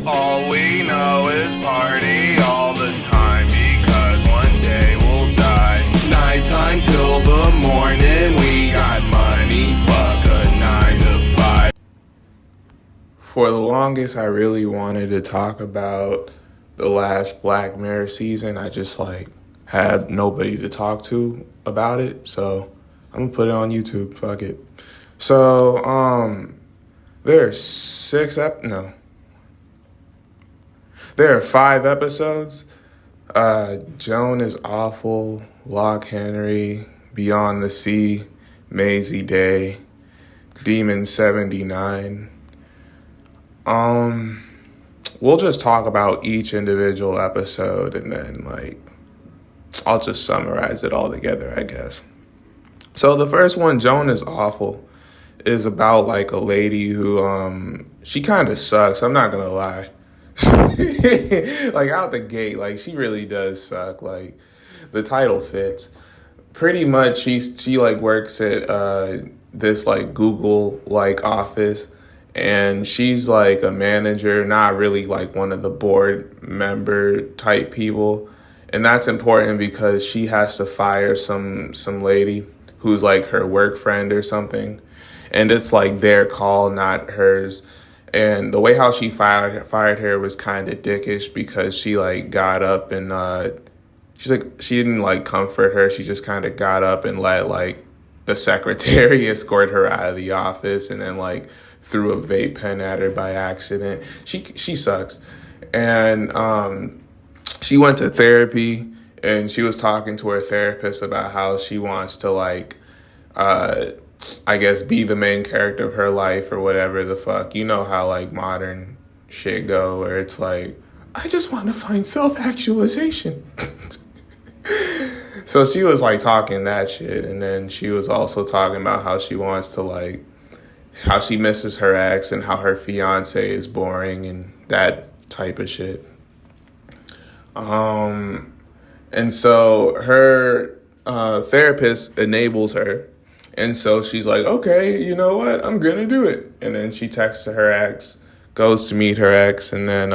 All we know is party all the time, because one day we'll die. Nighttime till the morning, we got money, fuck a 9 to 5. For the longest, I really wanted to talk about the last Black Mirror season. I just had nobody to talk to about it, so I'm gonna put it on YouTube. Fuck it. So there are there are 5 episodes. Joan is Awful, Lock Henry, Beyond the Sea, Maisie Day, Demon 79. We'll just talk about each individual episode and then I'll just summarize it all together, I guess. So the first one, Joan is Awful, is about a lady who she kind of sucks, I'm not gonna lie. Out the gate, she really does suck. The title fits. Pretty much she works at this Google office, and she's a manager, not really one of the board member type people. And that's important because she has to fire some lady who's her work friend or something. And it's their call, not hers. And the way how she fired her was kind of dickish because she got up and she didn't comfort her. She just kind of got up and let the secretary escort her out of the office, and then threw a vape pen at her by accident. She sucks. And she went to therapy, and she was talking to her therapist about how she wants to I guess be the main character of her life or whatever the fuck. You know how modern shit go, where it's I just want to find self-actualization. So she was talking that shit, and then she was also talking about how she wants to how she misses her ex and how her fiance is boring and that type of shit. And so her therapist enables her. And so she's okay, you know what? I'm going to do it. And then she texts to her ex, goes to meet her ex, and then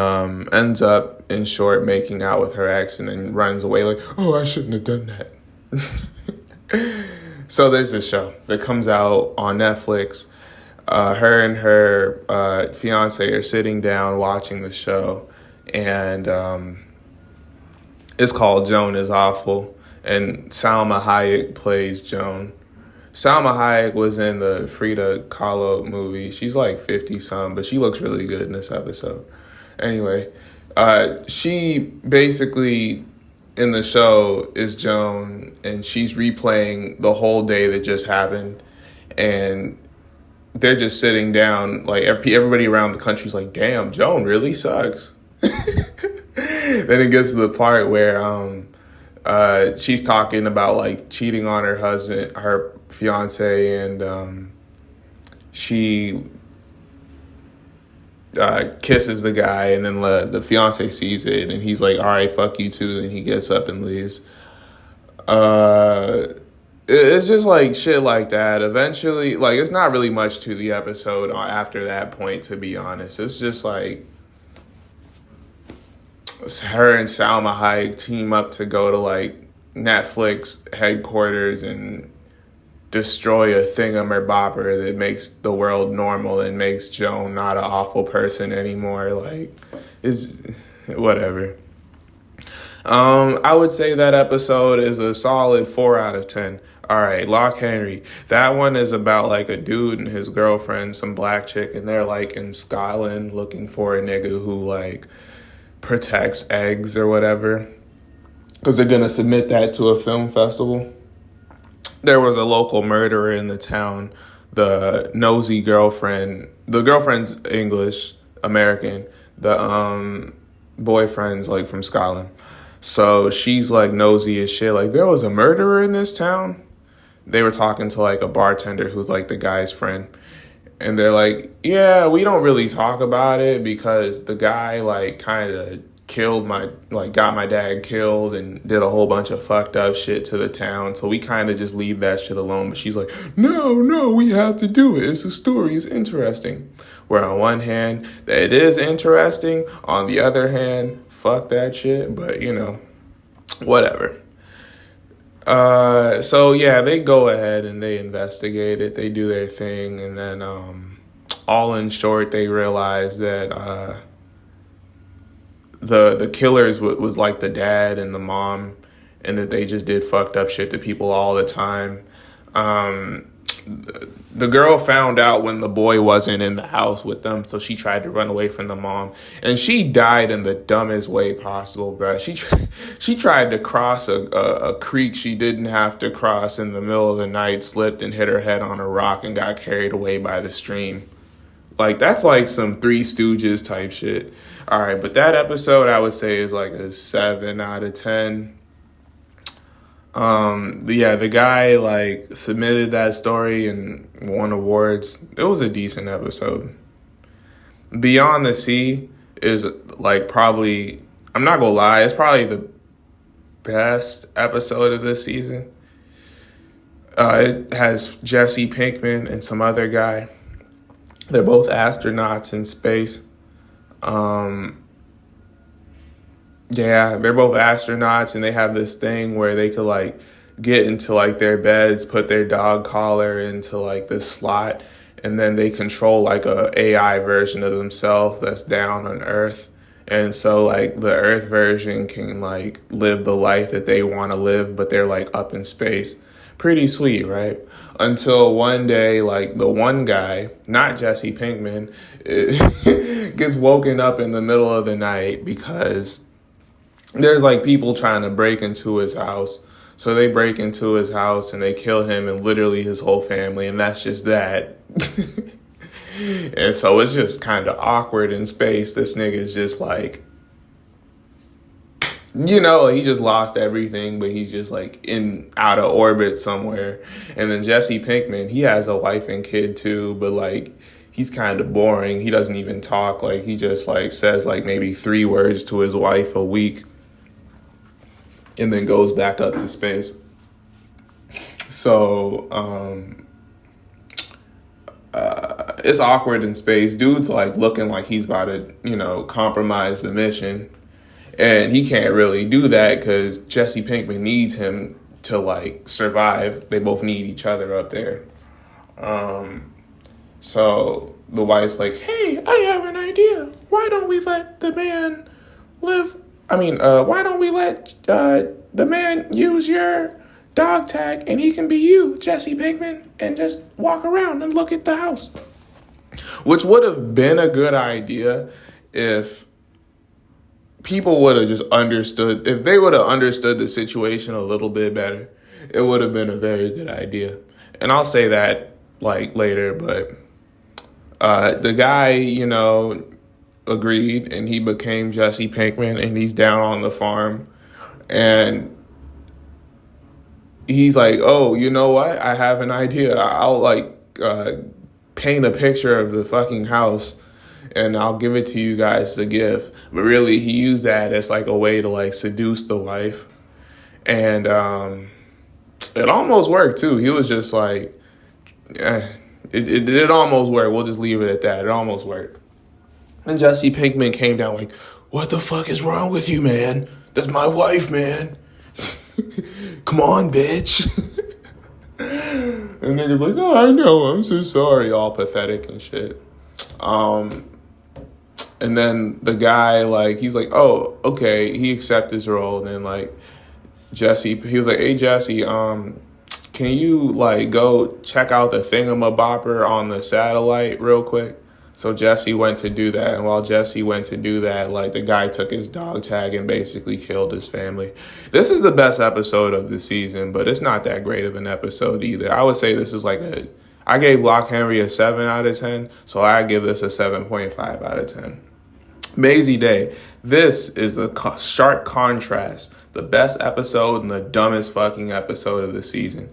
ends up, in short, making out with her ex, and then runs away oh, I shouldn't have done that. So there's this show that comes out on Netflix. Her and her fiance are sitting down watching the show, and it's called Joan is Awful, and Salma Hayek plays Joan. Salma Hayek was in the Frida Kahlo movie. She's 50-some, but she looks really good in this episode. Anyway, she basically, in the show, is Joan, and she's replaying the whole day that just happened. And they're just sitting down, everybody around the country's damn, Joan really sucks. Then it gets to the part where she's talking about cheating on her husband, her fiance, and she kisses the guy, and then the fiance sees it, and he's all right, fuck you too, and he gets up and leaves. It's just shit like that. Eventually, it's not really much to the episode after that point, to be honest. It's just her and Salma Hayek team up to go to Netflix headquarters and destroy a thingamabobber that makes the world normal and makes Joan not an awful person anymore. It's whatever. I would say that episode is a solid 4 out of 10. All right, Lock Henry. That one is about a dude and his girlfriend, some black chick, and they're in Scotland looking for a nigga who protects eggs or whatever, because they're going to submit that to a film festival. There was a local murderer in the town. The nosy girlfriend, the girlfriend's English, American. The boyfriend's from Scotland. So she's nosy as shit. There was a murderer in this town. They were talking to a bartender who's the guy's friend. And they're yeah, we don't really talk about it because the guy kind of got my dad killed and did a whole bunch of fucked up shit to the town. So we kind of just leave that shit alone. But she's like, no, we have to do it. It's a story. It's interesting. Where on one hand, it is interesting. On the other hand, fuck that shit. But, whatever. So yeah, they go ahead and they investigate it. They do their thing. And then, all in short, they realize that, the killers was like the dad and the mom, and that they just did fucked up shit to people all the time. The girl found out when the boy wasn't in the house with them, so she tried to run away from the mom, and she died in the dumbest way possible, bro. She tried to cross a creek she didn't have to cross in the middle of the night, slipped and hit her head on a rock and got carried away by the stream. Like, that's like some Three Stooges type shit. All right, but that episode I would say is like a 7 out of 10. The guy like submitted that story and won awards. It was a decent episode. Beyond the Sea is like probably, I'm not gonna lie, it's probably the best episode of this season. It has Jesse Pinkman and some other guy. They're both astronauts in space. They're both astronauts, and they have this thing where they could like get into like their beds, put their dog collar into like this slot, and then they control like a AI version of themselves that's down on Earth. And so like the Earth version can like live the life that they want to live, but they're like up in space. Pretty sweet, right? Until one day, like the one guy, not Jesse Pinkman, gets woken up in the middle of the night because there's like people trying to break into his house. So they break into his house and they kill him and literally his whole family. And that's just that. And so it's just kind of awkward in space. This nigga's just like, he just lost everything, but he's just like out of orbit somewhere. And then Jesse Pinkman, he has a wife and kid too, but like he's kind of boring. He doesn't even talk. Like he just like says like maybe 3 words to his wife a week and then goes back up to space. So it's awkward in space. Dude's like looking like he's about to, compromise the mission. And he can't really do that because Jesse Pinkman needs him to like survive. They both need each other up there. So the wife's like, hey, I have an idea. Why don't we let the man live? Why don't we let the man use your dog tag and he can be you, Jesse Pinkman, and just walk around and look at the house? Which would have been a good idea if people would have just understood. If they would have understood the situation a little bit better, it would have been a very good idea. And I'll say that like later, but the guy, agreed and he became Jesse Pinkman and he's down on the farm and he's like, oh, you know what? I have an idea. I'll like paint a picture of the fucking house and I'll give it to you guys as a gift. But really, he used that as like a way to like seduce the wife. And it almost worked too. He was just like, it almost worked. We'll just leave it at that. It almost worked. And Jesse Pinkman came down like, what the fuck is wrong with you, man? That's my wife, man. Come on, bitch. And nigga's like, oh, I know. I'm so sorry. All pathetic and shit. And then the guy, like, he's like, oh, okay. He accepted his role. And then, like, Jesse, he was like, hey, Jesse, can you, like, go check out the thingamabopper on the satellite real quick? So Jesse went to do that. And while Jesse went to do that, like, the guy took his dog tag and basically killed his family. This is the best episode of the season, but it's not that great of an episode either. I would say this is like I gave Lock Henry a 7 out of 10, so I give this a 7.5 out of 10. Maisie Day. This is the sharp contrast. The best episode and the dumbest fucking episode of the season.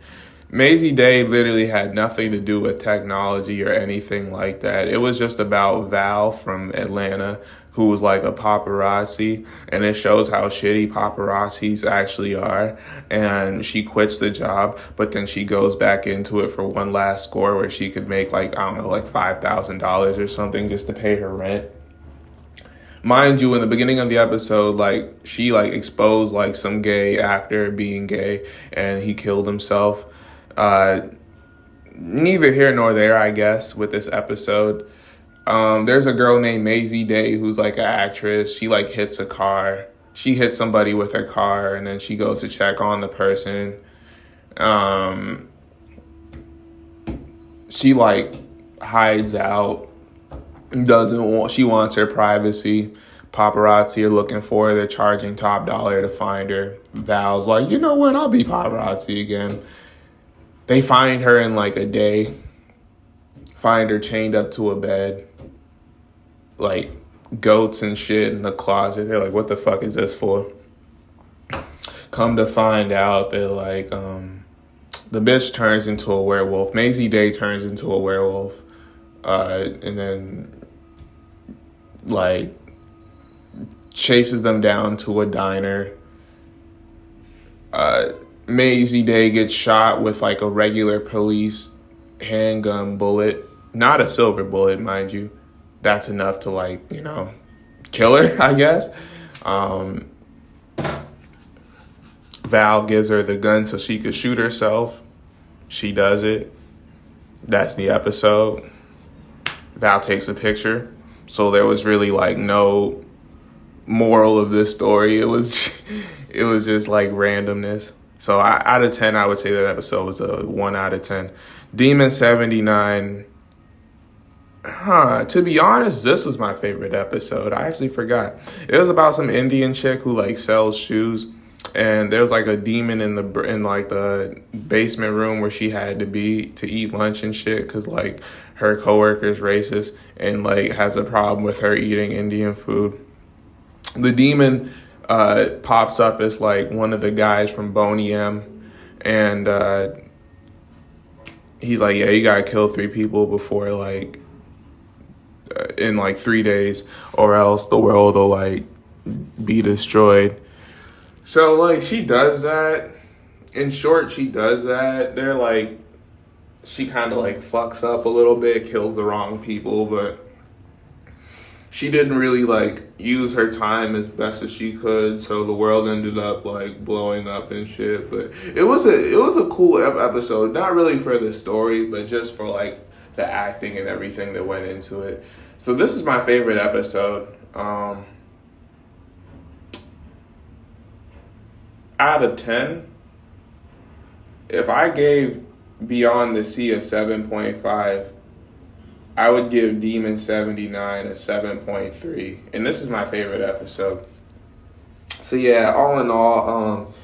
Maisie Day literally had nothing to do with technology or anything like that. It was just about Val from Atlanta, who was like a paparazzi, and it shows how shitty paparazzis actually are. And she quits the job, but then she goes back into it for one last score where she could make like, I don't know, like $5,000 or something just to pay her rent. Mind you, in the beginning of the episode, like, she like exposed like some gay actor being gay, and he killed himself. Neither here nor there, I guess, with this episode. There's a girl named Maisie Day who's like an actress. She like hits a car. She hits somebody with her car, and then she goes to check on the person. She like hides out. She wants her privacy. Paparazzi are looking for her. They're charging top dollar to find her. Val's like, you know what? I'll be paparazzi again. They find her in like a day. Find her chained up to a bed. Like goats and shit in the closet. They're like, what the fuck is this for? Come to find out that like the bitch turns into a werewolf. Maisie Day turns into a werewolf. And then like chases them down to a diner. Maisie Day gets shot with like a regular police handgun bullet, not a silver bullet, mind you. That's enough to like, you know, kill her, I guess. Val gives her the gun so she could shoot herself. She does it. That's the episode. Val takes a picture. So there was really like no moral of this story. It was just like randomness. So out of 10, I would say that episode was a 1 out of 10. Demon 79. To be honest, this was my favorite episode. I actually forgot. It was about some Indian chick who like sells shoes, and there was like a demon in like the basement room where she had to be to eat lunch and shit, because like her coworker's racist and like has a problem with her eating Indian food. The demon pops up as like one of the guys from Boney M, and he's like, yeah, you gotta kill 3 people before like in like 3 days, or else the world will like be destroyed. So like she does that. In short, she does that. They're like, she kind of like fucks up a little bit, kills the wrong people, but she didn't really like use her time as best as she could, so the world ended up like blowing up and shit. But it was a cool episode, not really for the story, but just for like the acting and everything that went into it. So this is my favorite episode. Out of 10, if I gave Beyond the Sea a 7.5, I would give Demon 79 a 7.3. And this is my favorite episode. So yeah, all in all,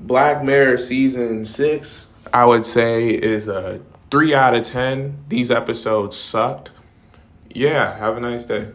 Black Mirror Season 6, I would say, is a 3 out of 10. These episodes sucked. Yeah, have a nice day.